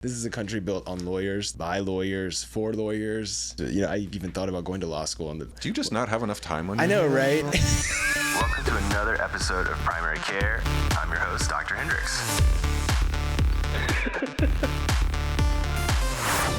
This is a country built on lawyers, by lawyers, for lawyers. You know, I even thought about going to law school. Do you just not have enough time on you? I know, right? Welcome to another episode of Primary Care. I'm your host, Dr. Hendricks.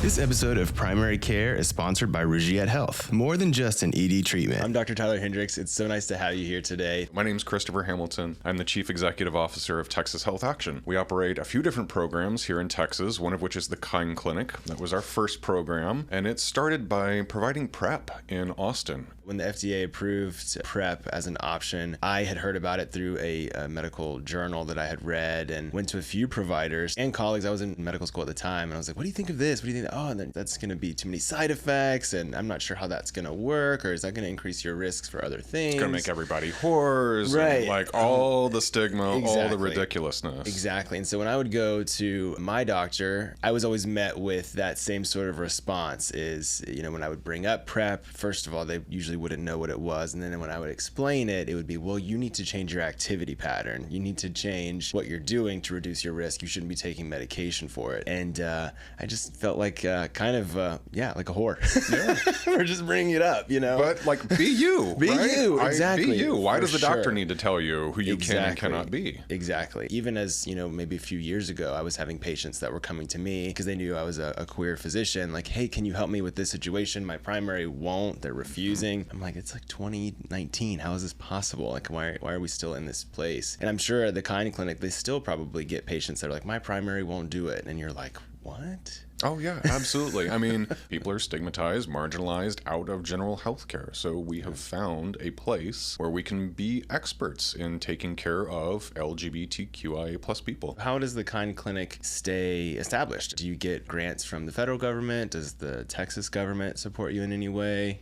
This episode of Primary Care is sponsored by Rugiet Health. More than just an ED treatment. I'm Dr. Tyler Hendricks. It's so nice to have you here today. My name's Christopher Hamilton. I'm the Chief Executive Officer of Texas Health Action. We operate a few different programs here in Texas, one of which is the Kind Clinic. That was our first program, and it started by providing PrEP in Austin. When the FDA approved PrEP as an option, I had heard about it through a medical journal that I had read and went to a few providers and colleagues. I was in medical school at the time, and I was like, what do you think of this? What do you think? Oh, and that's going to be too many side effects, and I'm not sure how that's going to work, or is that going to increase your risks for other things? It's going to make everybody whores, right? And like all the stigma, exactly. All the ridiculousness. Exactly. And so when I would go to my doctor, I was always met with that same sort of response is, you know, when I would bring up PrEP, first of all, they usually wouldn't know what it was. And then when I would explain it, it would be, well, you need to change your activity pattern. You need to change what you're doing to reduce your risk. You shouldn't be taking medication for it. And I just felt like like a whore. Yeah. We're just bringing it up, you know. But like, be you. Be right? you, exactly. Be you. Why does the doctor sure. need to tell you who you can and cannot be? Exactly. Even as, you know, maybe a few years ago, I was having patients that were coming to me because they knew I was a queer physician. Like, hey, can you help me with this situation? My primary won't. They're refusing. I'm like, it's like 2019. How is this possible? Like, why are we still in this place? And I'm sure at the Kind Clinic, they still probably get patients that are like, my primary won't do it. And you're like, what? Oh, yeah, absolutely. I mean, people are stigmatized, marginalized out of general health care. So we have found a place where we can be experts in taking care of LGBTQIA plus people. How does the Kind Clinic stay established? Do you get grants from the federal government? Does the Texas government support you in any way?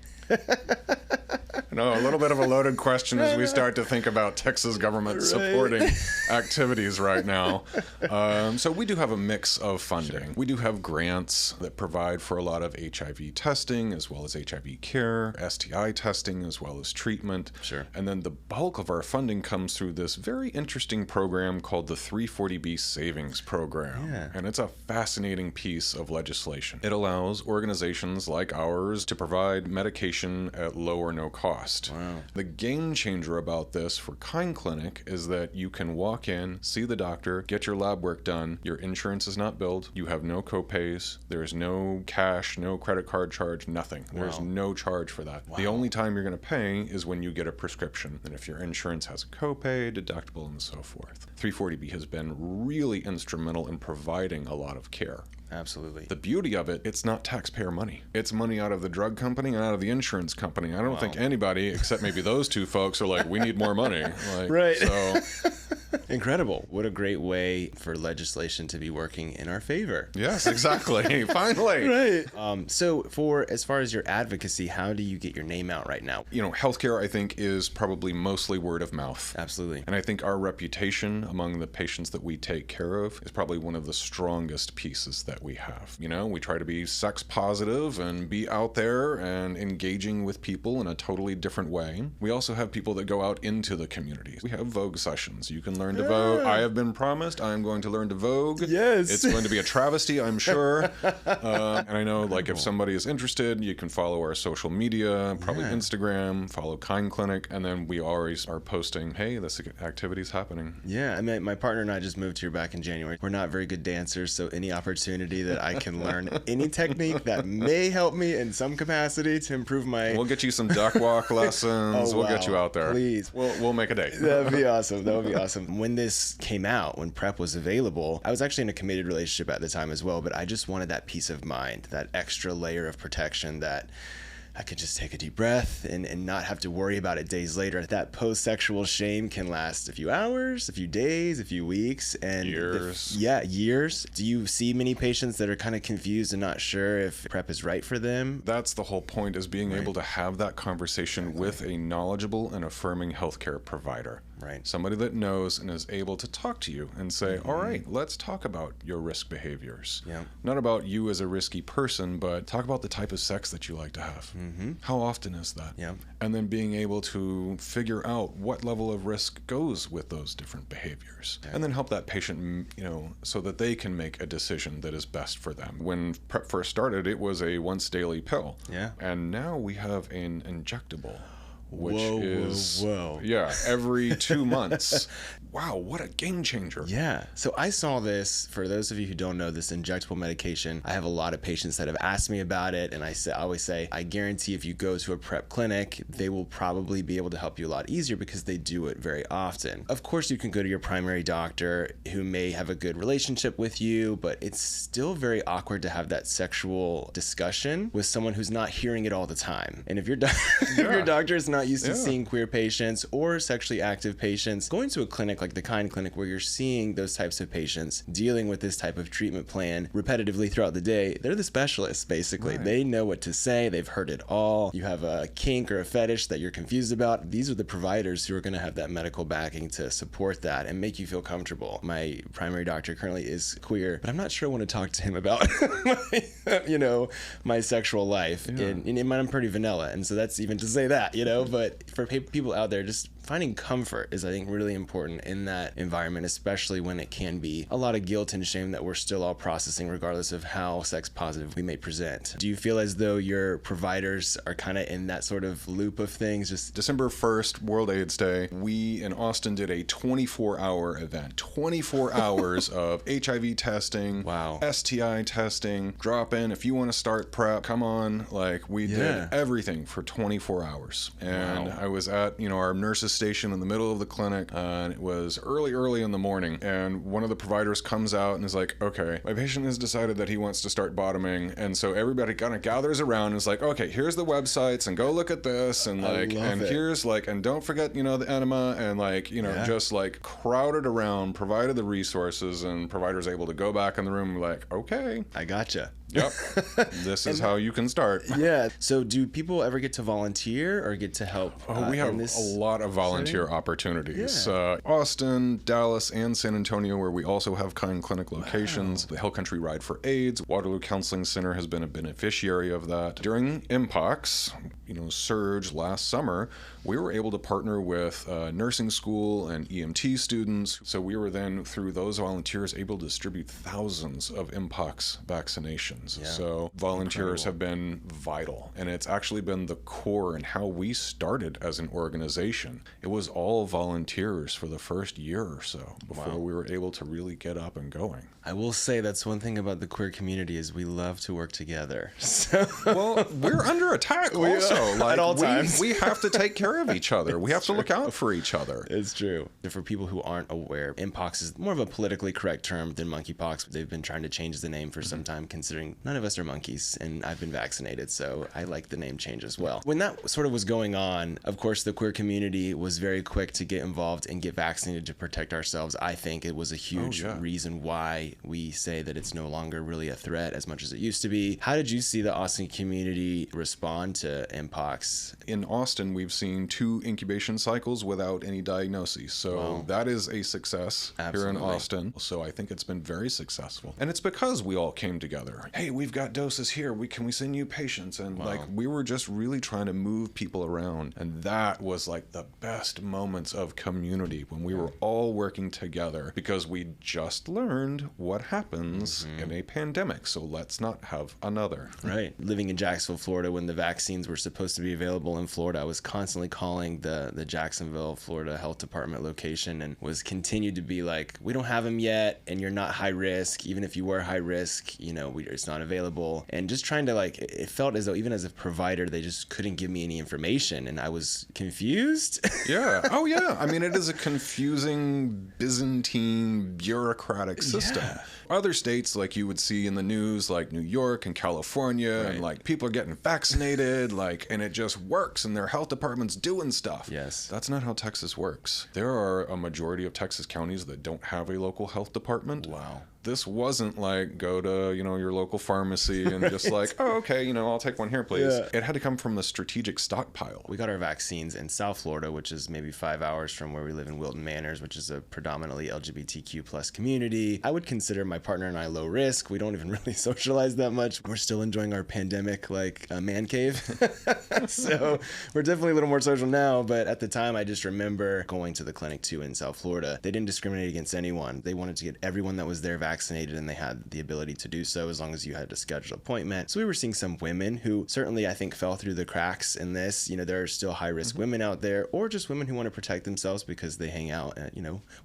No, a little bit of a loaded question as we start to think about Texas government supporting activities right now. So we do have a mix of funding. Sure. We do have grants that provide for a lot of HIV testing as well as HIV care, STI testing as well as treatment. Sure. And then the bulk of our funding comes through this very interesting program called the 340B Savings Program. Yeah. And it's a fascinating piece of legislation. It allows organizations like ours to provide medication at low or no cost. Wow. The game changer about this for Kind Clinic is that you can walk in, see the doctor, get your lab work done, your insurance is not billed, you have no copays, there's no cash, no credit card charge, nothing. Wow. There's no charge for that. Wow. The only time you're going to pay is when you get a prescription, and if your insurance has a copay, deductible, and so forth. 340B has been really instrumental in providing a lot of care. Absolutely. The beauty of it, it's not taxpayer money. It's money out of the drug company and out of the insurance company. I don't think anybody, except maybe those two folks, are like, we need more money. Like, right. So, incredible. What a great way for legislation to be working in our favor. Yes, exactly. Finally. Right. So as far as your advocacy, how do you get your name out right now? You know, healthcare, I think, is probably mostly word of mouth. Absolutely. And I think our reputation among the patients that we take care of is probably one of the strongest pieces that we have. You know, we try to be sex positive and be out there and engaging with people in a totally different way. We also have people that go out into the community. We have Vogue sessions. You can learn to vogue. I have been promised I am going to learn to Vogue. Yes. It's going to be a travesty, I'm sure. And I know, like, if somebody is interested, you can follow our social media, probably Instagram, follow Kind Clinic, and then we always are posting, hey, this activity's happening. Yeah, I mean, my partner and I just moved here back in January. We're not very good dancers, so any opportunity that I can learn any technique that may help me in some capacity to improve my... We'll get you some duck walk lessons. We'll get you out there. Please. We'll make a date. That'd be awesome. That would be awesome. When this came out, when PrEP was available, I was actually in a committed relationship at the time as well, but I just wanted that peace of mind, that extra layer of protection that I could just take a deep breath and not have to worry about it days later. That post-sexual shame can last a few hours, a few days, a few weeks, and years. Years. Do you see many patients that are kind of confused and not sure if PrEP is right for them? That's the whole point, is being able to have that conversation with a knowledgeable and affirming healthcare provider. Right. Somebody that knows and is able to talk to you and say, all right, let's talk about your risk behaviors. Yeah. Not about you as a risky person, but talk about the type of sex that you like to have. How often is that? Yeah. And then being able to figure out what level of risk goes with those different behaviors, and then help that patient, so that they can make a decision that is best for them. When PrEP first started, it was a once daily pill. Yeah. And now we have an injectable, which whoa. Yeah, every 2 months. Wow, what a game changer. Yeah. So I saw this, for those of you who don't know, this injectable medication. I have a lot of patients that have asked me about it, and I always say, I guarantee if you go to a PrEP clinic, they will probably be able to help you a lot easier because they do it very often. Of course, you can go to your primary doctor who may have a good relationship with you, but it's still very awkward to have that sexual discussion with someone who's not hearing it all the time. And if your if your doctor is not used to seeing queer patients or sexually active patients, going to a clinic like the Kind Clinic where you're seeing those types of patients dealing with this type of treatment plan repetitively throughout the day, they're the specialists basically. Right. They know what to say. They've heard it all. You have a kink or a fetish that you're confused about. These are the providers who are going to have that medical backing to support that and make you feel comfortable. My primary doctor currently is queer, but I'm not sure I want to talk to him about my sexual life. In mine, I'm pretty vanilla, and so that's even to say that, but for people out there, just finding comfort is, I think, really important in that environment, especially when it can be a lot of guilt and shame that we're still all processing regardless of how sex positive we may present. Do you feel as though your providers are kind of in that sort of loop of things? Just December 1st, World AIDS Day, we in Austin did a 24-hour event. 24 hours of HIV testing, STI testing, drop in. If you want to start PrEP, come on. We did everything for 24 hours. And I was at, our nurses station in the middle of the clinic, and it was early in the morning, and one of the providers comes out and is like, okay, my patient has decided that he wants to start bottoming, and so everybody kind of gathers around and is like, okay, here's the websites, and go look at this, and here's and don't forget, the enema, and just crowded around, provided the resources, and providers able to go back in the room okay, I gotcha. Yep. This is how you can start. Yeah. So do people ever get to volunteer or get to help? We have a lot of volunteer opportunities. Yeah. Austin, Dallas, and San Antonio, where we also have Kind Clinic locations. The Hell Country Ride for AIDS. Waterloo Counseling Center has been a beneficiary of that. During MPOX, surge last summer, we were able to partner with nursing school and EMT students. So we were then, through those volunteers, able to distribute thousands of MPOX vaccinations. Yeah. So volunteers have been vital, and it's actually been the core in how we started as an organization. It was all volunteers for the first year or so before we were able to really get up and going. I will say that's one thing about the queer community is we love to work together. Well, we're under attack also. At all times. We have to take care of each other. We have to look out for each other. It's true. For people who aren't aware, Mpox is more of a politically correct term than monkeypox. They've been trying to change the name for some time, considering none of us are monkeys, and I've been vaccinated, so I like the name change as well. When that sort of was going on, of course, the queer community was very quick to get involved and get vaccinated to protect ourselves. I think it was a huge reason why we say that it's no longer really a threat as much as it used to be. How did you see the Austin community respond to Mpox? In Austin, we've seen 2 incubation cycles without any diagnoses. So that is a success here in Austin. So I think it's been very successful. And it's because we all came together. Hey, we've got doses here. Can we send you patients? And we were just really trying to move people around. And that was the best moments of community when we were all working together, because we just learned what happens in a pandemic. So let's not have another. Right. Living in Jacksonville, Florida, when the vaccines were supposed to be available in Florida, I was constantly calling the Jacksonville, Florida Health Department location and was continued to be like, we don't have them yet, and you're not high risk. Even if you were high risk, it's not available. And just trying to it felt as though even as a provider, they just couldn't give me any information, and I was confused. Yeah. Oh, yeah. I mean, it is a confusing Byzantine bureaucratic system. Yeah. Other states, you would see in the news, New York and California, and people are getting vaccinated, and it just works, and their health department's doing stuff. Yes. That's not how Texas works. There are a majority of Texas counties that don't have a local health department. Wow. This wasn't like go to, your local pharmacy and just like, oh, okay, I'll take one here, please. Yeah. It had to come from a strategic stockpile. We got our vaccines in South Florida, which is maybe 5 hours from where we live in Wilton Manors, which is a predominantly LGBTQ plus community. I would consider my partner and I low risk. We don't even really socialize that much. We're still enjoying our pandemic man cave. So we're definitely a little more social now, but at the time I just remember going to the clinic too in South Florida. They didn't discriminate against anyone. They wanted to get everyone that was there vaccinated, and they had the ability to do so as long as you had a scheduled appointment. So we were seeing some women who certainly I think fell through the cracks in this. There are still high risk women out there, or just women who want to protect themselves because they hang out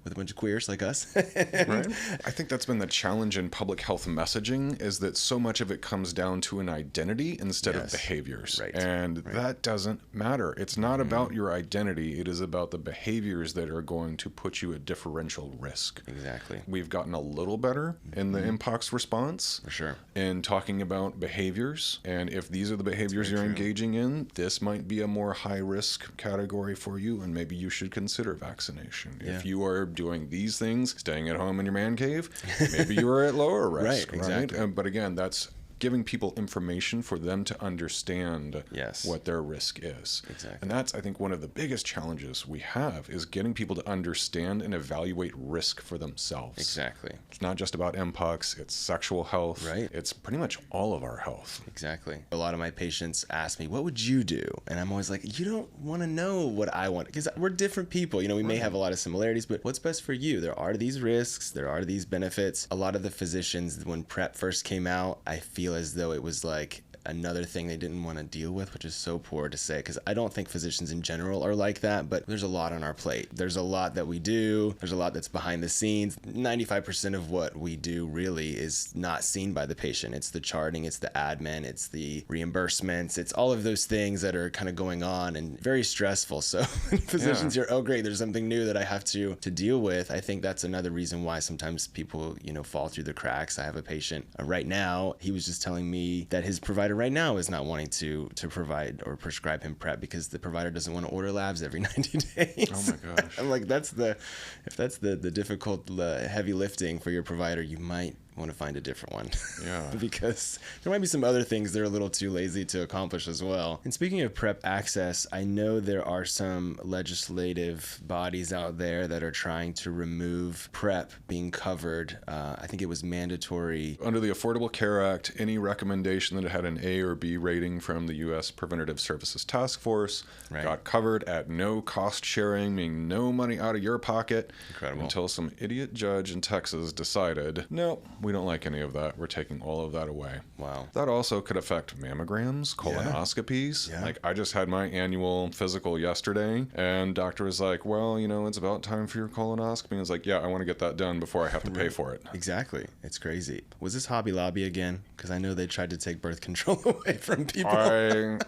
with a bunch of queers like us. Right. I think that's been the challenge in public health messaging, is that so much of it comes down to an identity instead of behaviors. Right. And that doesn't matter. It's not about your identity. It is about the behaviors that are going to put you at differential risk. Exactly. We've gotten a little better in the Mpox response. For sure. In talking about behaviors. And if these are the behaviors you're engaging in, this might be a more high risk category for you, and maybe you should consider vaccination. Yeah. If you are doing these things, staying at home in your man cave, maybe you are at lower risk. Right, exactly. But again, that's giving people information for them to understand what their risk is. Exactly. And that's, I think, one of the biggest challenges we have, is getting people to understand and evaluate risk for themselves. Exactly. It's not just about Mpox, it's sexual health. Right. It's pretty much all of our health. Exactly. A lot of my patients ask me, what would you do? And I'm always like, you don't want to know what I want, because we're different people. We may have a lot of similarities, but what's best for you? There are these risks, there are these benefits. A lot of the physicians, when PrEP first came out, I feel as though it was like another thing they didn't want to deal with, which is so poor to say, because I don't think physicians in general are like that, but there's a lot on our plate. There's a lot that we do. There's a lot that's behind the scenes. 95% of what we do really is not seen by the patient. It's the charting, it's the admin, it's the reimbursements, it's all of those things that are kind of going on and very stressful. So when physicians hear, oh great, there's something new that I have to deal with, I think that's another reason why sometimes people, fall through the cracks. I have a patient right now, he was just telling me that his provider right now is not wanting to provide or prescribe him PrEP because the provider doesn't want to order labs every 90 days. Oh my gosh. I'm like, if that's the difficult heavy lifting for your provider, you might want to find a different one. Yeah. Because there might be some other things they're a little too lazy to accomplish as well. And speaking of PrEP access, I know there are some legislative bodies out there that are trying to remove PrEP being covered. I think it was mandatory. Under the Affordable Care Act, any recommendation that it had an A or B rating from the U.S. Preventative Services Task Force got covered at no cost sharing, meaning no money out of your pocket. Incredible. Until some idiot judge in Texas decided, no, we don't like any of that. We're taking all of that away. Wow. That also could affect mammograms, colonoscopies. Yeah. Like, I just had my annual physical yesterday, and doctor was like, well, it's about time for your colonoscopy. And I was like, yeah, I want to get that done before I have to pay for it. Exactly. It's crazy. Was this Hobby Lobby again? Because I know they tried to take birth control away from people.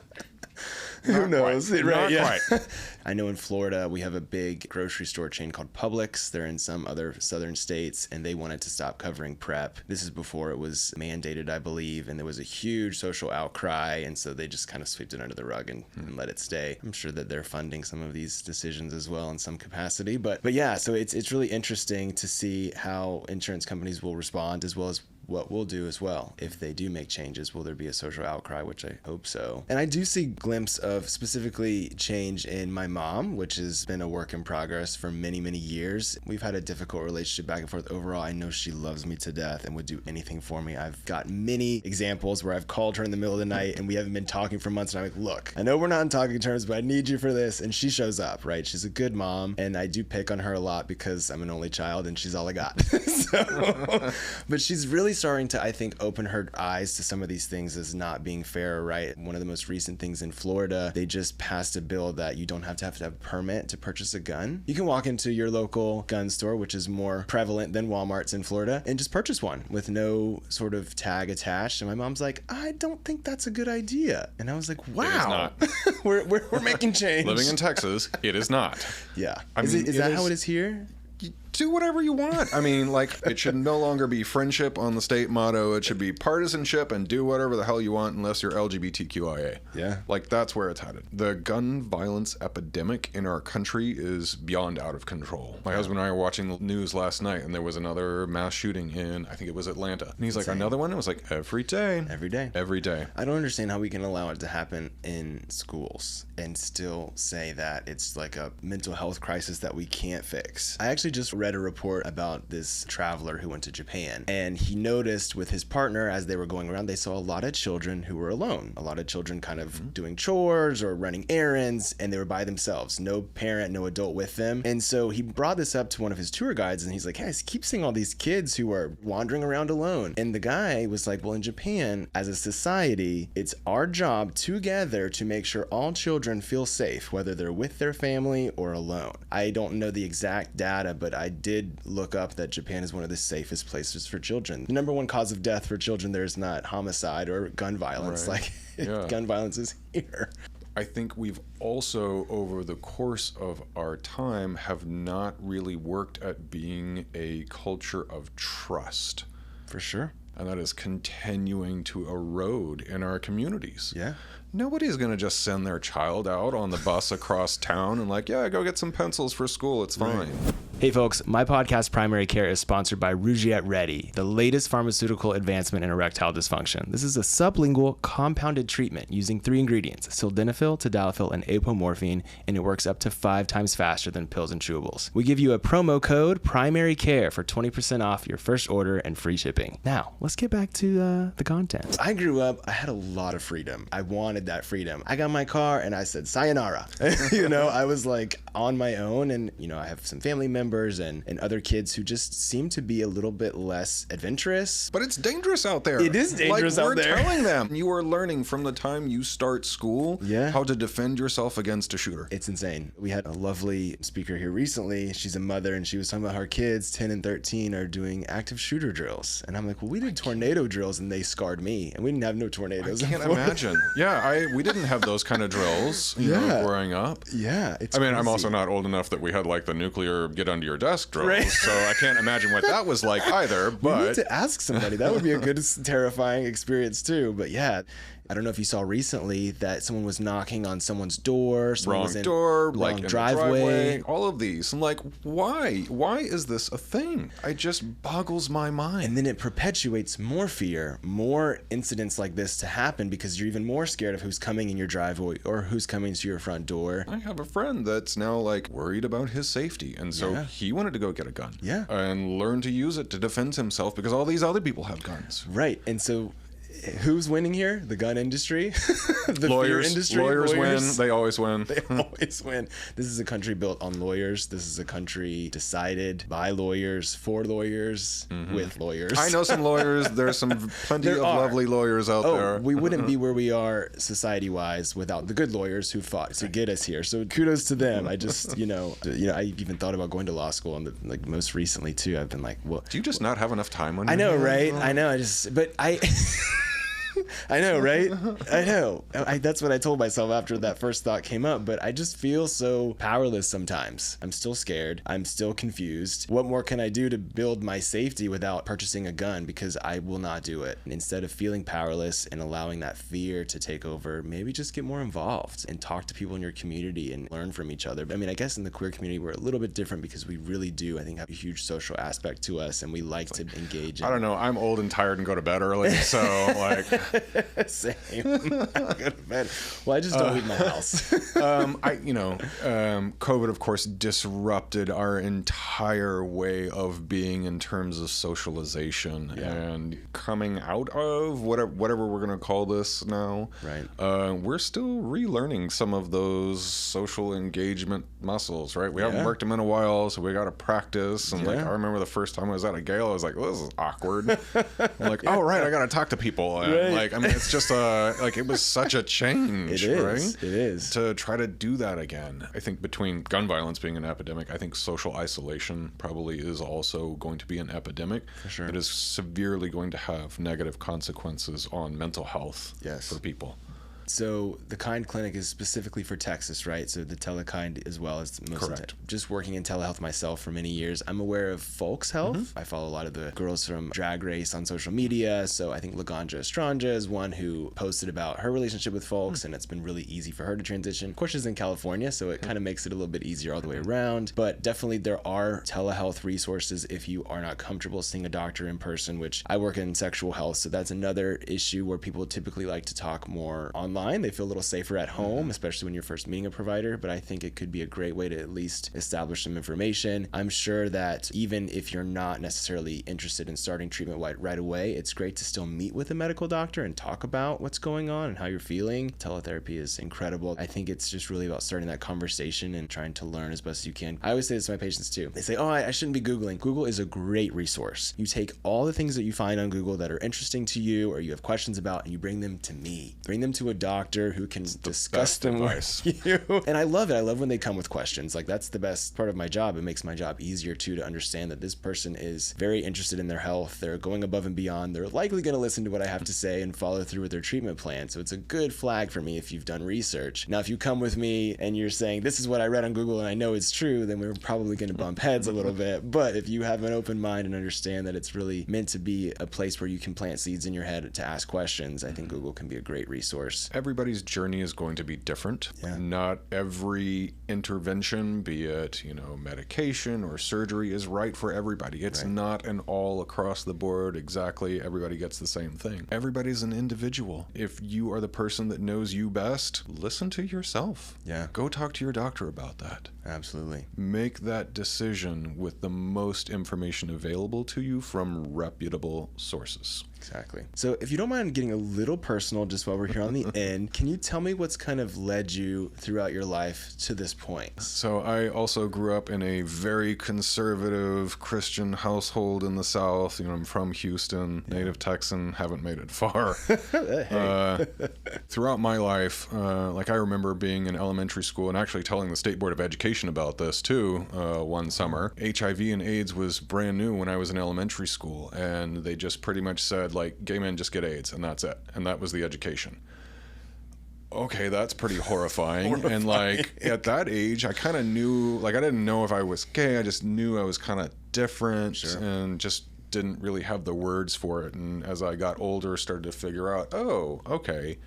Who knows? Quite. Right? Not quite. I know in Florida we have a big grocery store chain called Publix. They're in some other southern states, and they wanted to stop covering PrEP. This is before it was mandated, I believe, and there was a huge social outcry, and so they just kind of swept it under the rug and let it stay. I'm sure that they're funding some of these decisions as well in some capacity, but yeah, so it's really interesting to see how insurance companies will respond, as well as what we'll do as well. If they do make changes, will there be a social outcry, which I hope so. And I do see a glimpse of specifically change in my mom, which has been a work in progress for many, many years. We've had a difficult relationship back and forth. Overall, I know she loves me to death and would do anything for me. I've got many examples where I've called her in the middle of the night and we haven't been talking for months, and I'm like, look, I know we're not on talking terms, but I need you for this. And she shows up, right? She's a good mom, and I do pick on her a lot because I'm an only child and she's all I got. But she's really starting to, I think, open her eyes to some of these things as not being fair, right? One of the most recent things in Florida, they just passed a bill that you don't have to have a permit to purchase a gun. You can walk into your local gun store, which is more prevalent than Walmart's in Florida, and just purchase one with no sort of tag attached. And my mom's like, I don't think that's a good idea. And I was like, wow, It is not. we're making change. Living in Texas, it is not. Yeah. I mean, Is that how it is here? do whatever you want. I mean, like, it should no longer be friendship on the state motto. It should be partisanship and do whatever the hell you want unless you're LGBTQIA. Yeah. Like, that's where it's headed. The gun violence epidemic in our country is beyond out of control. My husband and I were watching the news last night, and there was another mass shooting in, I think it was Atlanta. And he's like, another one? It was like, every day. Every day. Every day. I don't understand how we can allow it to happen in schools and still say that it's like a mental health crisis that we can't fix. I actually just read a report about this traveler who went to Japan, and he noticed with his partner as they were going around, they saw a lot of children who were alone. A lot of children kind of doing chores or running errands, and they were by themselves. No parent, no adult with them. And so he brought this up to one of his tour guides, and he's like, hey, I keep seeing all these kids who are wandering around alone. And the guy was like, well, in Japan, as a society, it's our job together to make sure all children feel safe, whether they're with their family or alone. I don't know the exact data, but I did look up that Japan is one of the safest places for children. The number one cause of death for children there is not homicide or gun violence. Right. Like, gun violence is here. I think we've also, over the course of our time, have not really worked at being a culture of trust. For sure. And that is continuing to erode in our communities. Yeah. Nobody's going to just send their child out on the bus across town and like, yeah, go get some pencils for school. It's fine. Right. Hey folks, my podcast Primary Care is sponsored by Rougiette Ready, the latest pharmaceutical advancement in erectile dysfunction. This is a sublingual compounded treatment using 3 ingredients, sildenafil, tadalafil, and apomorphine, and it works up to 5 times faster than pills and chewables. We give you a promo code Primary Care for 20% off your first order and free shipping. Now, let's get back to the content. I grew up, I had a lot of freedom. I wanted that freedom. I got my car and I said, sayonara. I was like on my own, and, I have some family members and other kids who just seem to be a little bit less adventurous. But it's dangerous out there. It is dangerous out there. We're telling them. You are learning from the time you start school how to defend yourself against a shooter. It's insane. We had a lovely speaker here recently. She's a mother, and she was talking about her kids, 10 and 13, are doing active shooter drills. And I'm like, well, we did tornado drills, and they scarred me. And we didn't have no tornadoes. I can't imagine. Yeah, we didn't have those kind of drills growing up. Yeah. It's crazy. I'm also not old enough that we had like the nuclear get under your desk drills, right? So I can't imagine what that was like either. But we need to ask somebody. That would be a good, terrifying experience too. But yeah, I don't know if you saw recently that someone was knocking on someone's door. Wrong door, wrong driveway. All of these. I'm like, why? Why is this a thing? It just boggles my mind. And then it perpetuates more fear, more incidents like this to happen, because you're even more scared of who's coming in your driveway or who's coming to your front door. I have a friend that's now like worried about his safety, and so he wanted to go get a gun. Yeah. And learn to use it to defend himself because all these other people have guns. Right. And so who's winning here? The gun industry? The lawyers, fear industry? Lawyers win. They always win. They always win. This is a country built on lawyers. This is a country decided by lawyers, for lawyers, with lawyers. I know some lawyers. There's plenty of lovely lawyers out there. We wouldn't be where we are society-wise without the good lawyers who fought to get us here. So kudos to them. I just, I even thought about going to law school, and like most recently too, I've been like, well, do you just not have enough time on your I know, hands? right? I know. I know, right? I know. That's what I told myself after that first thought came up, but I just feel so powerless sometimes. I'm still scared. I'm still confused. What more can I do to build my safety without purchasing a gun? Because I will not do it. And instead of feeling powerless and allowing that fear to take over, maybe just get more involved and talk to people in your community and learn from each other. I mean, I guess in the queer community, we're a little bit different because we really do, I think, have a huge social aspect to us, and we like to engage. I don't know. I'm old and tired and go to bed early, so like... Same. I go to bed. Well, I just don't leave my house. COVID, of course, disrupted our entire way of being in terms of socialization and coming out of whatever we're going to call this now. Right. We're still relearning some of those social engagement muscles, right? We haven't worked them in a while, so we got to practice. And like, I remember the first time I was at a gala, I was like, well, this is awkward. I'm like, oh, right, I got to talk to people. And like, I mean, it's just it was such a change, right? It is. To try to do that again. I think between gun violence being an epidemic, I think social isolation probably is also going to be an epidemic. For sure. It is severely going to have negative consequences on mental health for people. So the Kind Clinic is specifically for Texas, right? So the Telekind as well as most Correct. Just working in telehealth myself for many years, I'm aware of Folks Health. I follow a lot of the girls from Drag Race on social media. So I think Laganja Estranja is one who posted about her relationship with Folks, and it's been really easy for her to transition. Of course, she's in California, so it kind of makes it a little bit easier all the way around. But definitely there are telehealth resources if you are not comfortable seeing a doctor in person, which I work in sexual health. So that's another issue where people typically like to talk more online. They feel a little safer at home, especially when you're first meeting a provider. But I think it could be a great way to at least establish some information. I'm sure that even if you're not necessarily interested in starting treatment right away, it's great to still meet with a medical doctor and talk about what's going on and how you're feeling. Teletherapy is incredible. I think it's just really about starting that conversation and trying to learn as best as you can. I always say this to my patients too. They say, oh, I shouldn't be Googling. Google is a great resource. You take all the things that you find on Google that are interesting to you or you have questions about, and you bring them to me. Bring them to a doctor who can discuss them with you. And I love it. I love when they come with questions. Like, that's the best part of my job. It makes my job easier too, to understand that this person is very interested in their health. They're going above and beyond. They're likely going to listen to what I have to say and follow through with their treatment plan. So it's a good flag for me if you've done research. Now, if you come with me and you're saying, this is what I read on Google and I know it's true, then we're probably going to bump heads a little bit. But if you have an open mind and understand that it's really meant to be a place where you can plant seeds in your head to ask questions, I think Google can be a great resource. Everybody's journey is going to be different. Not every intervention, be it, medication or surgery, is right for everybody. It's not an all across the board, exactly everybody gets the same thing. Everybody's an individual. If you are the person that knows you best, listen to yourself. Go talk to your doctor about that. Absolutely. Make that decision with the most information available to you from reputable sources. Exactly. So if you don't mind getting a little personal just while we're here on the end, can you tell me what's kind of led you throughout your life to this point? So I also grew up in a very conservative Christian household in the South. I'm from Houston, native Texan, haven't made it far. Throughout my life, I remember being in elementary school and actually telling the State Board of Education about this too one summer. HIV and AIDS was brand new when I was in elementary school, and they just pretty much said, gay men just get AIDS, and that's it. And that was the education. Okay, that's pretty horrifying. And at that age, I kind of knew, I didn't know if I was gay. I just knew I was kind of different and just didn't really have the words for it. And as I got older, started to figure out, oh, okay,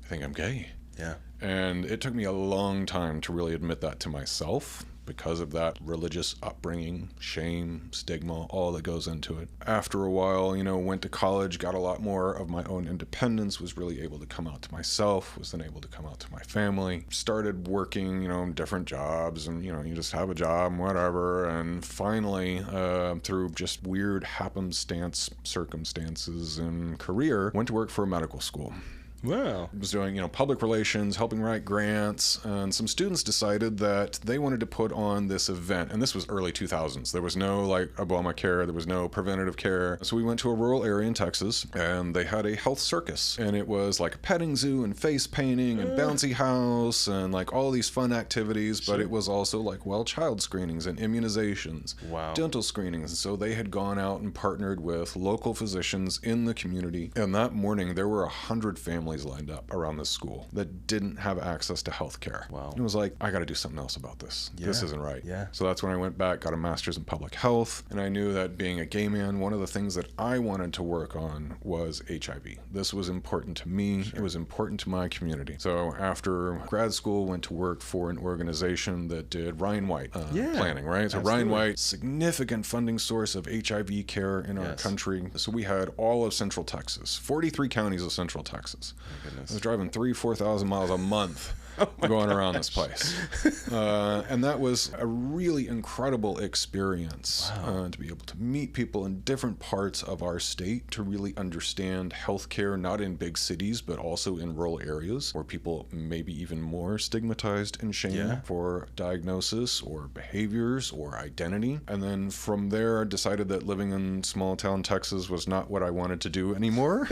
I think I'm gay. Yeah. And it took me a long time to really admit that to myself, because of that religious upbringing, shame, stigma, all that goes into it. After a while, went to college, got a lot more of my own independence, was really able to come out to myself, was then able to come out to my family, started working, different jobs, and, you just have a job and whatever. And finally, through just weird happenstance circumstances and career, went to work for a medical school. Wow. Was doing, public relations, helping write grants, and some students decided that they wanted to put on this event, and this was early 2000s. There was no Obamacare, there was no preventative care. So we went to a rural area in Texas, and they had a health circus, and it was like a petting zoo and face painting and bouncy house and all these fun activities, but it was also child screenings and immunizations, dental screenings. And so they had gone out and partnered with local physicians in the community, and that morning there were 100 families lined up around this school that didn't have access to health care. Wow. And it was I got to do something else about this. This isn't right. Yeah. So that's when I went back, got a master's in public health, and I knew that being a gay man, one of the things that I wanted to work on was HIV. This was important to me. It was important to my community. So after grad school, went to work for an organization that did Ryan White planning, right? So Ryan White, significant funding source of HIV care in our country. So we had all of Central Texas, 43 counties of Central Texas. I was driving 4,000 miles a month going around this place. And that was a really incredible experience to be able to meet people in different parts of our state, to really understand healthcare, not in big cities, but also in rural areas where people may be even more stigmatized and shamed for diagnosis or behaviors or identity. And then from there, I decided that living in small town Texas was not what I wanted to do anymore.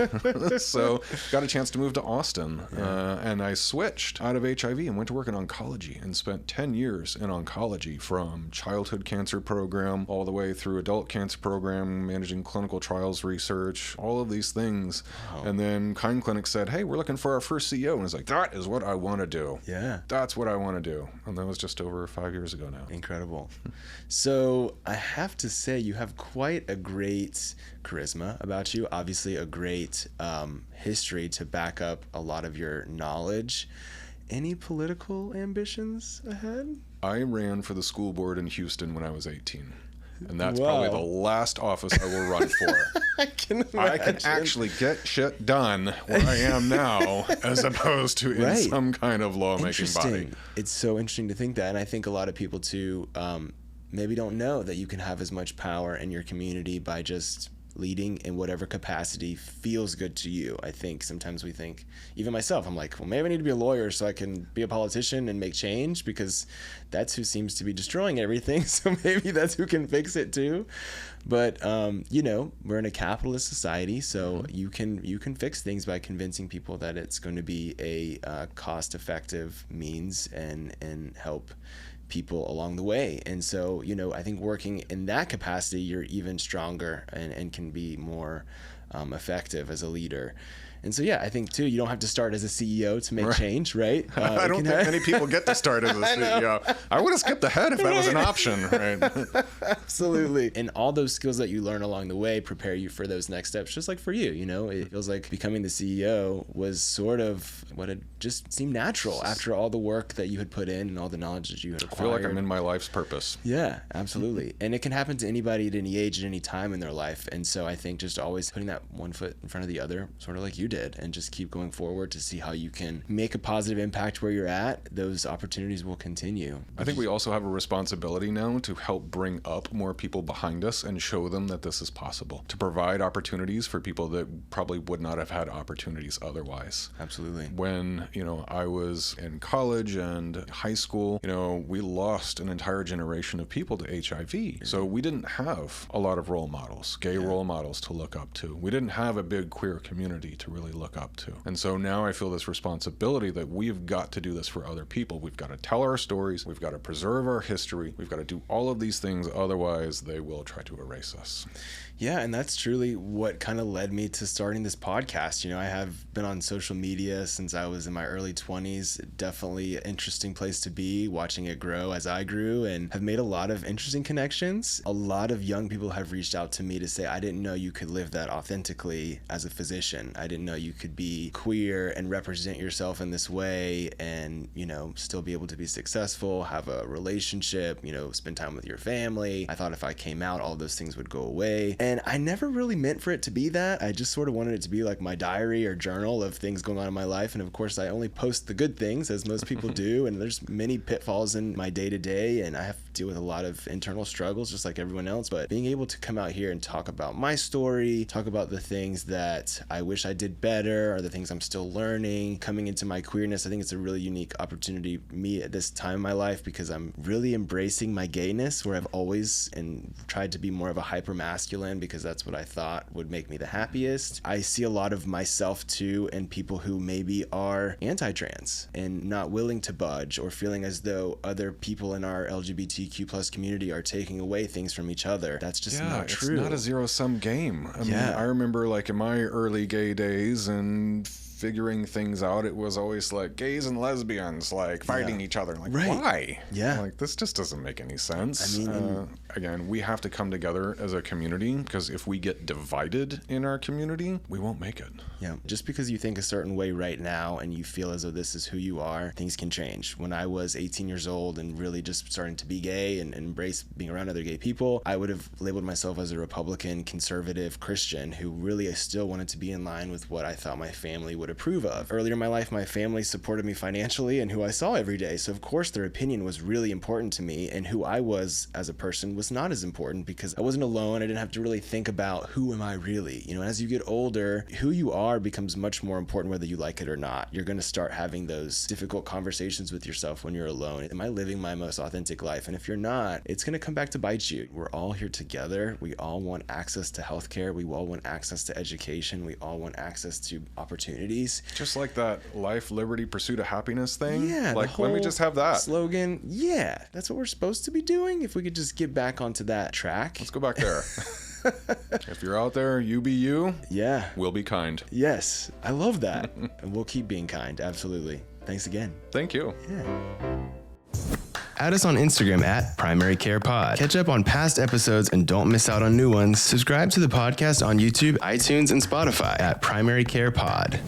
So got a chance to move to Austin, and I switched out of HIV and went to work in oncology and spent 10 years in oncology, from childhood cancer program all the way through adult cancer program, managing clinical trials research, all of these things. Wow. And then Kind Clinic said, hey, we're looking for our first CEO. And I was like, that is what I want to do. Yeah. That's what I want to do. And that was just over 5 years ago now. Incredible. So I have to say, you have quite a great charisma about you, obviously a great history to back up a lot of your knowledge. Any political ambitions ahead? I ran for the school board in Houston when I was 18. And that's Wow. probably the last office I will run for. I can actually get shit done where I am now, as opposed to in some kind of lawmaking body. It's so interesting to think that. And I think a lot of people too maybe don't know that you can have as much power in your community by just leading in whatever capacity feels good to you. I think sometimes we think, even myself, I'm like, well, maybe I need to be a lawyer so I can be a politician and make change, because that's who seems to be destroying everything. So maybe that's who can fix it too. But we're in a capitalist society, so you can fix things by convincing people that it's going to be a cost-effective means and help people along the way. And so, I think working in that capacity, you're even stronger and can be more effective as a leader. And so, yeah, I think too, you don't have to start as a CEO to make change, right? I don't think many people get to start as a CEO. I would have skipped ahead if that was an option, right? Absolutely. And all those skills that you learn along the way prepare you for those next steps, just like for you, it feels like becoming the CEO was sort of what had just seemed natural after all the work that you had put in and all the knowledge that you had acquired. I feel like I'm in my life's purpose. Yeah, absolutely. And it can happen to anybody at any age, at any time in their life. And so I think just always putting that one foot in front of the other, sort of like you did, and just keep going forward to see how you can make a positive impact where you're at, those opportunities will continue. I think we also have a responsibility now to help bring up more people behind us and show them that this is possible, to provide opportunities for people that probably would not have had opportunities otherwise. Absolutely. When, I was in college and high school, we lost an entire generation of people to HIV. So we didn't have a lot of role models, gay role models to look up to. We didn't have a big queer community to really look up to. And so now I feel this responsibility that we've got to do this for other people. We've got to tell our stories. We've got to preserve our history. We've got to do all of these things. Otherwise, they will try to erase us. Yeah, and that's truly what kind of led me to starting this podcast. I have been on social media since I was in my early 20s. Definitely an interesting place to be, watching it grow as I grew, and have made a lot of interesting connections. A lot of young people have reached out to me to say, I didn't know you could live that authentically as a physician. I didn't know you could be queer and represent yourself in this way and, still be able to be successful, have a relationship, spend time with your family. I thought if I came out, all those things would go away. And I never really meant for it to be that. I just sort of wanted it to be like my diary or journal of things going on in my life. And of course, I only post the good things, as most people do. And there's many pitfalls in my day-to-day, and I have to deal with a lot of internal struggles, just like everyone else. But being able to come out here and talk about my story, talk about the things that I wish I did better, or the things I'm still learning, coming into my queerness, I think it's a really unique opportunity for me at this time in my life, because I'm really embracing my gayness, where I've always tried to be more of a hyper masculine, because that's what I thought would make me the happiest. I see a lot of myself too in people who maybe are anti-trans and not willing to budge, or feeling as though other people in our LGBTQ plus community are taking away things from each other. That's just not true. It's not a zero-sum game. I mean, I remember like in my early gay days and figuring things out, it was always like gays and lesbians like fighting each other. Like, why? Yeah. Like, this just doesn't make any sense. I mean, again, we have to come together as a community, because if we get divided in our community, we won't make it. Yeah. Just because you think a certain way right now and you feel as though this is who you are, things can change. When I was 18 years old and really just starting to be gay and embrace being around other gay people, I would have labeled myself as a Republican, conservative Christian who really still wanted to be in line with what I thought my family would approve of. Earlier in my life, my family supported me financially and who I saw every day. So of course their opinion was really important to me, and who I was as a person was not as important, because I wasn't alone. I didn't have to really think about who am I really. As you get older, who you are becomes much more important whether you like it or not. You're going to start having those difficult conversations with yourself when you're alone. Am I living my most authentic life? And if you're not, it's going to come back to bite you. We're all here together. We all want access to healthcare. We all want access to education. We all want access to opportunity. peace. Just like that life, liberty, pursuit of happess thing. Yeah. Like, let me just have that slogan. Yeah. That's what we're supposed to be doing. If we could just get back onto that track. Let's go back there. If you're out there, you be you. Yeah. We'll be kind. Yes. I love that. And we'll keep being kind. Absolutely. Thanks again. Thank you. Yeah. Add us on Instagram at Primary Care Pod. Catch up on past episodes and don't miss out on new ones. Subscribe to the podcast on YouTube, iTunes, and Spotify at Primary Care Pod.